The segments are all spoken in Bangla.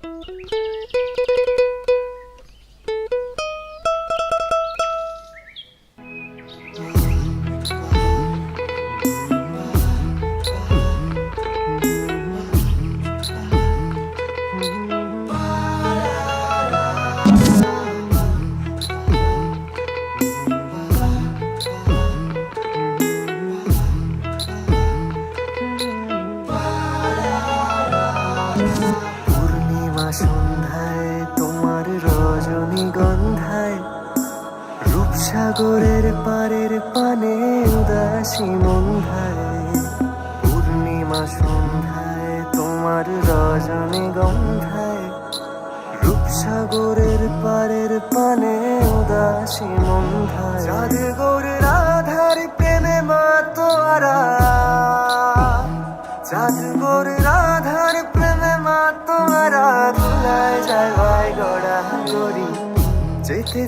পূর্ণিমা সন্ধ্যায় তোমার রজনীগন্ধায় রূপসাগরের পারের পানে উদাসী মন্ধায়। পূর্ণিমা সন্ধ্যায় তোমার রজনীগন্ধায় রূপসাগরের পারের পানে উদাসী মন্ধায়। চাঁদ গৌর রাধার প্রেমে মাতোয়ারা, চাঁদ গৌর রাধার প্রেমে মাতোয়ারা ধুলায় যায় গড়া গড়ি। যেতে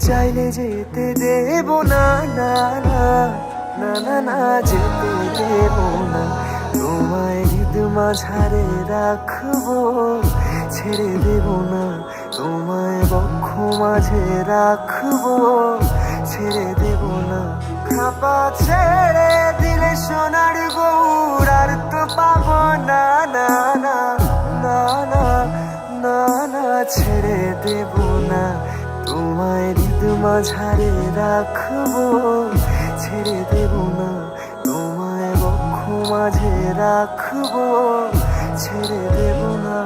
চাইলে যেতে দেব না, না না না না না যেতে দেব না। তোমায় হৃদ মাঝারে রাখবো, ছেড়ে দেব না। তোমায় বক্ষ মাঝে রাখবো, ছেড়ে দেব না। খাপা ছেড়ে দিলে সোনার গৌর আর তো পাবো না, না না না না না না ছেড়ে দেব না। তোমায় হৃদ মাঝারে রাখবো, ছেড়ে দেব না। তোমায় বক্ষ মাঝে রাখবো, ছেড়ে দেব না।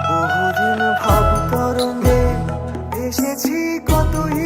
বহুদিন ভাব তরঙ্গে এসেছি কতই